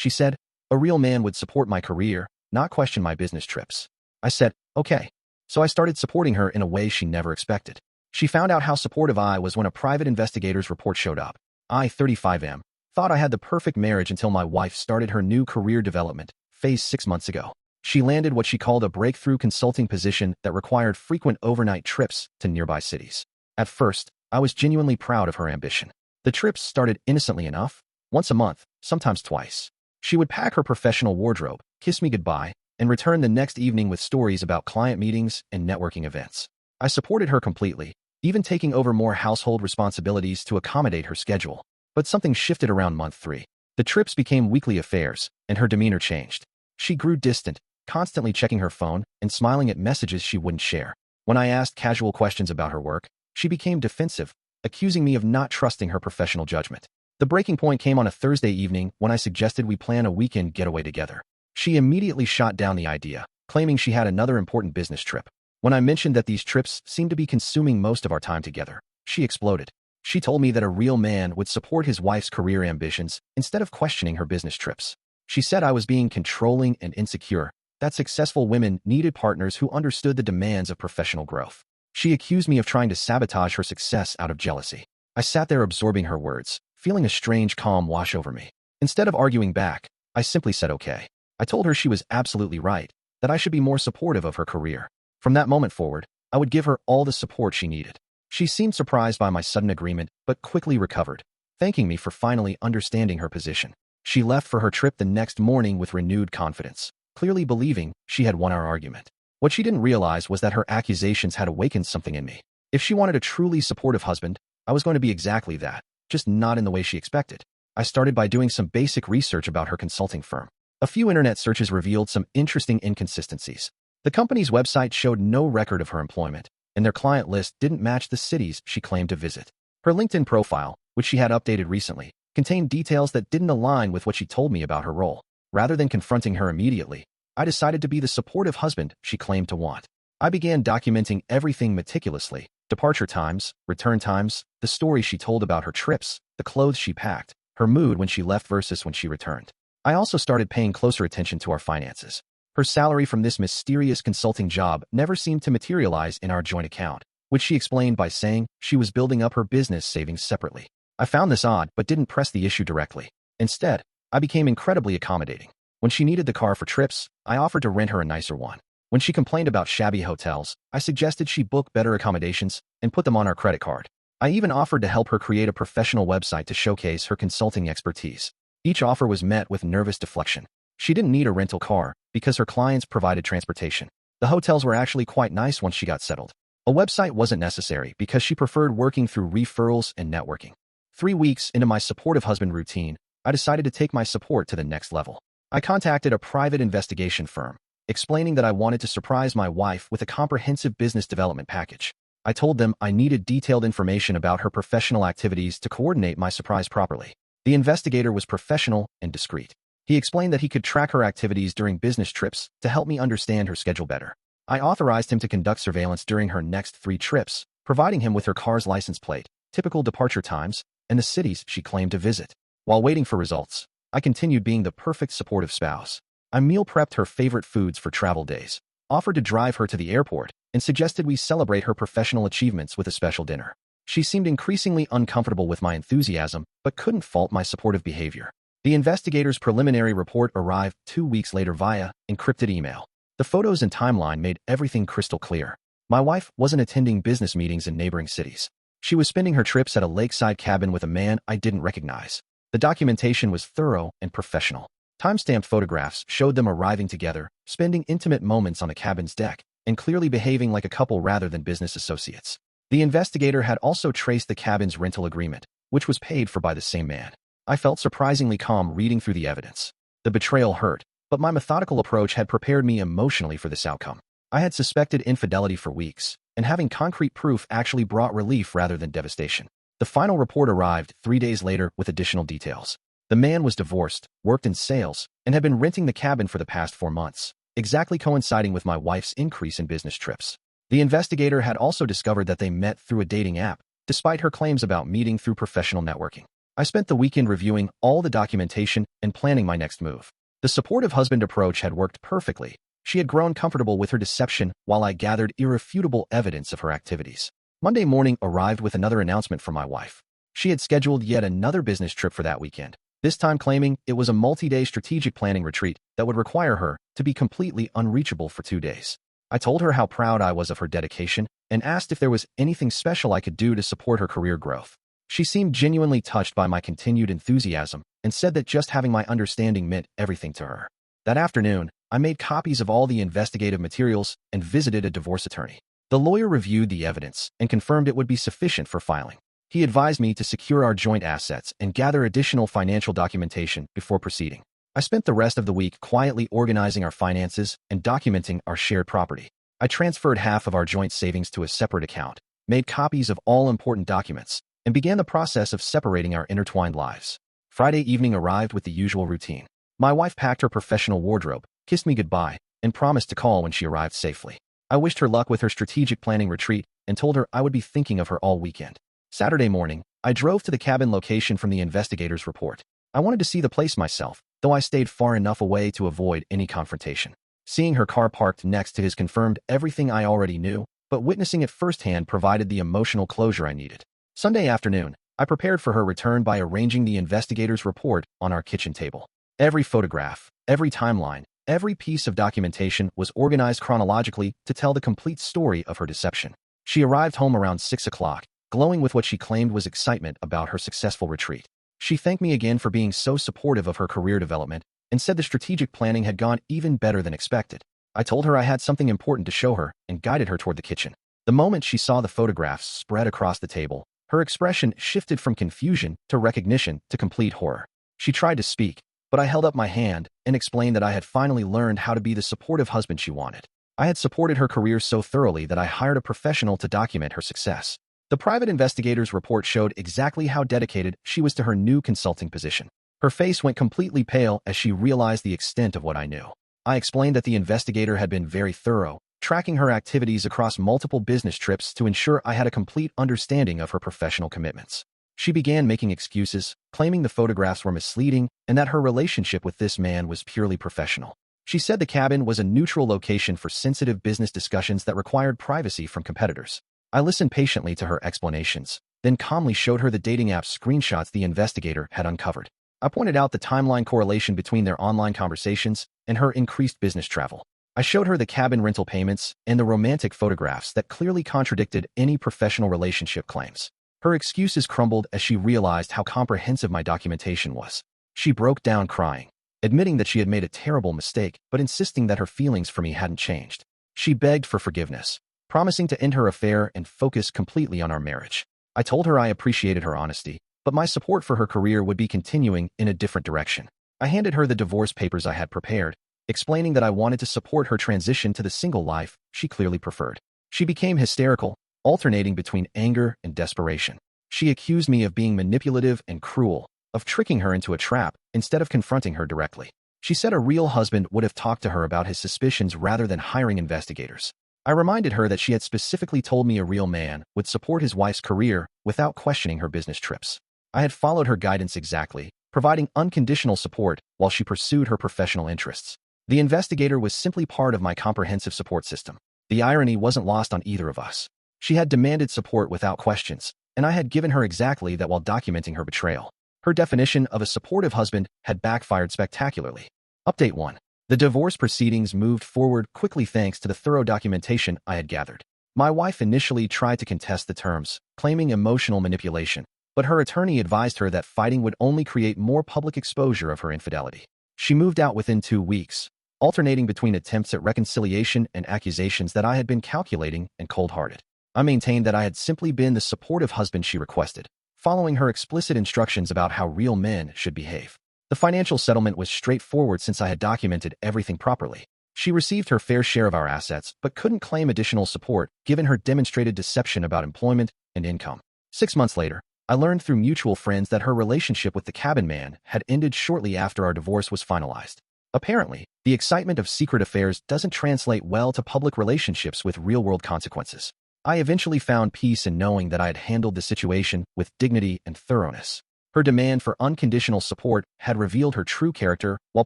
She said, "A real man would support my career, not question my business trips." I said, "Okay." So I started supporting her in a way she never expected. She found out how supportive I was when a private investigator's report showed up. I, 35M, thought I had the perfect marriage until my wife started her new career development phase 6 months ago. She landed what she called a breakthrough consulting position that required frequent overnight trips to nearby cities. At first, I was genuinely proud of her ambition. The trips started innocently enough, once a month, sometimes twice. She would pack her professional wardrobe, kiss me goodbye, and return the next evening with stories about client meetings and networking events. I supported her completely, even taking over more household responsibilities to accommodate her schedule. But something shifted around month 3. The trips became weekly affairs, and her demeanor changed. She grew distant, constantly checking her phone and smiling at messages she wouldn't share. When I asked casual questions about her work, she became defensive, accusing me of not trusting her professional judgment. The breaking point came on a Thursday evening when I suggested we plan a weekend getaway together. She immediately shot down the idea, claiming she had another important business trip. When I mentioned that these trips seemed to be consuming most of our time together, she exploded. She told me that a real man would support his wife's career ambitions instead of questioning her business trips. She said I was being controlling and insecure, that successful women needed partners who understood the demands of professional growth. She accused me of trying to sabotage her success out of jealousy. I sat there absorbing her words, feeling a strange calm wash over me. Instead of arguing back, I simply said okay. I told her she was absolutely right, that I should be more supportive of her career. From that moment forward, I would give her all the support she needed. She seemed surprised by my sudden agreement, but quickly recovered, thanking me for finally understanding her position. She left for her trip the next morning with renewed confidence, clearly believing she had won our argument. What she didn't realize was that her accusations had awakened something in me. If she wanted a truly supportive husband, I was going to be exactly that, just not in the way she expected. I started by doing some basic research about her consulting firm. A few internet searches revealed some interesting inconsistencies. The company's website showed no record of her employment, and their client list didn't match the cities she claimed to visit. Her LinkedIn profile, which she had updated recently, contained details that didn't align with what she told me about her role. Rather than confronting her immediately, I decided to be the supportive husband she claimed to want. I began documenting everything meticulously: departure times, return times, the stories she told about her trips, the clothes she packed, her mood when she left versus when she returned. I also started paying closer attention to our finances. Her salary from this mysterious consulting job never seemed to materialize in our joint account, which she explained by saying she was building up her business savings separately. I found this odd but didn't press the issue directly. Instead, I became incredibly accommodating. When she needed the car for trips, I offered to rent her a nicer one. When she complained about shabby hotels, I suggested she book better accommodations and put them on our credit card. I even offered to help her create a professional website to showcase her consulting expertise. Each offer was met with nervous deflection. She didn't need a rental car because her clients provided transportation. The hotels were actually quite nice once she got settled. A website wasn't necessary because she preferred working through referrals and networking. 3 weeks into my supportive husband routine, I decided to take my support to the next level. I contacted a private investigation firm, explaining that I wanted to surprise my wife with a comprehensive business development package. I told them I needed detailed information about her professional activities to coordinate my surprise properly. The investigator was professional and discreet. He explained that he could track her activities during business trips to help me understand her schedule better. I authorized him to conduct surveillance during her next 3 trips, providing him with her car's license plate, typical departure times, and the cities she claimed to visit. While waiting for results, I continued being the perfect supportive spouse. I meal prepped her favorite foods for travel days, offered to drive her to the airport, and suggested we celebrate her professional achievements with a special dinner. She seemed increasingly uncomfortable with my enthusiasm, but couldn't fault my supportive behavior. The investigator's preliminary report arrived 2 weeks later via encrypted email. The photos and timeline made everything crystal clear. My wife wasn't attending business meetings in neighboring cities. She was spending her trips at a lakeside cabin with a man I didn't recognize. The documentation was thorough and professional. Timestamped photographs showed them arriving together, spending intimate moments on the cabin's deck, and clearly behaving like a couple rather than business associates. The investigator had also traced the cabin's rental agreement, which was paid for by the same man. I felt surprisingly calm reading through the evidence. The betrayal hurt, but my methodical approach had prepared me emotionally for this outcome. I had suspected infidelity for weeks, and having concrete proof actually brought relief rather than devastation. The final report arrived 3 days later with additional details. The man was divorced, worked in sales, and had been renting the cabin for the past 4 months, exactly coinciding with my wife's increase in business trips. The investigator had also discovered that they met through a dating app, despite her claims about meeting through professional networking. I spent the weekend reviewing all the documentation and planning my next move. The supportive husband approach had worked perfectly. She had grown comfortable with her deception while I gathered irrefutable evidence of her activities. Monday morning arrived with another announcement from my wife. She had scheduled yet another business trip for that weekend, this time claiming it was a multi-day strategic planning retreat that would require her to be completely unreachable for 2 days. I told her how proud I was of her dedication and asked if there was anything special I could do to support her career growth. She seemed genuinely touched by my continued enthusiasm and said that just having my understanding meant everything to her. That afternoon, I made copies of all the investigative materials and visited a divorce attorney. The lawyer reviewed the evidence and confirmed it would be sufficient for filing. He advised me to secure our joint assets and gather additional financial documentation before proceeding. I spent the rest of the week quietly organizing our finances and documenting our shared property. I transferred half of our joint savings to a separate account, made copies of all important documents, and began the process of separating our intertwined lives. Friday evening arrived with the usual routine. My wife packed her professional wardrobe, kissed me goodbye, and promised to call when she arrived safely. I wished her luck with her strategic planning retreat and told her I would be thinking of her all weekend. Saturday morning, I drove to the cabin location from the investigator's report. I wanted to see the place myself, though I stayed far enough away to avoid any confrontation. Seeing her car parked next to his confirmed everything I already knew, but witnessing it firsthand provided the emotional closure I needed. Sunday afternoon, I prepared for her return by arranging the investigator's report on our kitchen table. Every photograph, every timeline, every piece of documentation was organized chronologically to tell the complete story of her deception. She arrived home around 6 o'clock, glowing with what she claimed was excitement about her successful retreat. She thanked me again for being so supportive of her career development and said the strategic planning had gone even better than expected. I told her I had something important to show her and guided her toward the kitchen. The moment she saw the photographs spread across the table, her expression shifted from confusion to recognition to complete horror. She tried to speak, but I held up my hand and explained that I had finally learned how to be the supportive husband she wanted. I had supported her career so thoroughly that I hired a professional to document her success. The private investigator's report showed exactly how dedicated she was to her new consulting position. Her face went completely pale as she realized the extent of what I knew. I explained that the investigator had been very thorough, tracking her activities across multiple business trips to ensure I had a complete understanding of her professional commitments. She began making excuses, claiming the photographs were misleading and that her relationship with this man was purely professional. She said the cabin was a neutral location for sensitive business discussions that required privacy from competitors. I listened patiently to her explanations, then calmly showed her the dating app screenshots the investigator had uncovered. I pointed out the timeline correlation between their online conversations and her increased business travel. I showed her the cabin rental payments and the romantic photographs that clearly contradicted any professional relationship claims. Her excuses crumbled as she realized how comprehensive my documentation was. She broke down crying, admitting that she had made a terrible mistake, but insisting that her feelings for me hadn't changed. She begged for forgiveness, promising to end her affair and focus completely on our marriage. I told her I appreciated her honesty, but my support for her career would be continuing in a different direction. I handed her the divorce papers I had prepared, explaining that I wanted to support her transition to the single life she clearly preferred. She became hysterical, alternating between anger and desperation. She accused me of being manipulative and cruel, of tricking her into a trap instead of confronting her directly. She said a real husband would have talked to her about his suspicions rather than hiring investigators. I reminded her that she had specifically told me a real man would support his wife's career without questioning her business trips. I had followed her guidance exactly, providing unconditional support while she pursued her professional interests. The investigator was simply part of my comprehensive support system. The irony wasn't lost on either of us. She had demanded support without questions, and I had given her exactly that while documenting her betrayal. Her definition of a supportive husband had backfired spectacularly. Update 1. The divorce proceedings moved forward quickly thanks to the thorough documentation I had gathered. My wife initially tried to contest the terms, claiming emotional manipulation, but her attorney advised her that fighting would only create more public exposure of her infidelity. She moved out within 2 weeks, alternating between attempts at reconciliation and accusations that I had been calculating and cold-hearted. I maintained that I had simply been the supportive husband she requested, following her explicit instructions about how real men should behave. The financial settlement was straightforward since I had documented everything properly. She received her fair share of our assets, but couldn't claim additional support given her demonstrated deception about employment and income. 6 months later, I learned through mutual friends that her relationship with the cabin man had ended shortly after our divorce was finalized. Apparently, the excitement of secret affairs doesn't translate well to public relationships with real-world consequences. I eventually found peace in knowing that I had handled the situation with dignity and thoroughness. Her demand for unconditional support had revealed her true character while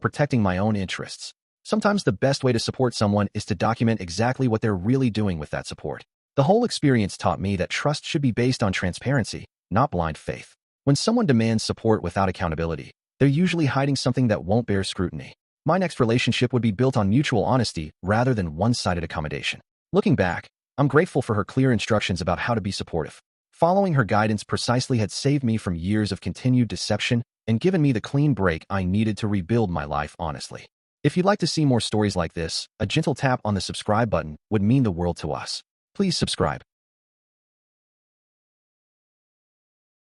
protecting my own interests. Sometimes the best way to support someone is to document exactly what they're really doing with that support. The whole experience taught me that trust should be based on transparency, not blind faith. When someone demands support without accountability, they're usually hiding something that won't bear scrutiny. My next relationship would be built on mutual honesty rather than one-sided accommodation. Looking back, I'm grateful for her clear instructions about how to be supportive. Following her guidance precisely had saved me from years of continued deception and given me the clean break I needed to rebuild my life honestly. If you'd like to see more stories like this, a gentle tap on the subscribe button would mean the world to us. Please subscribe.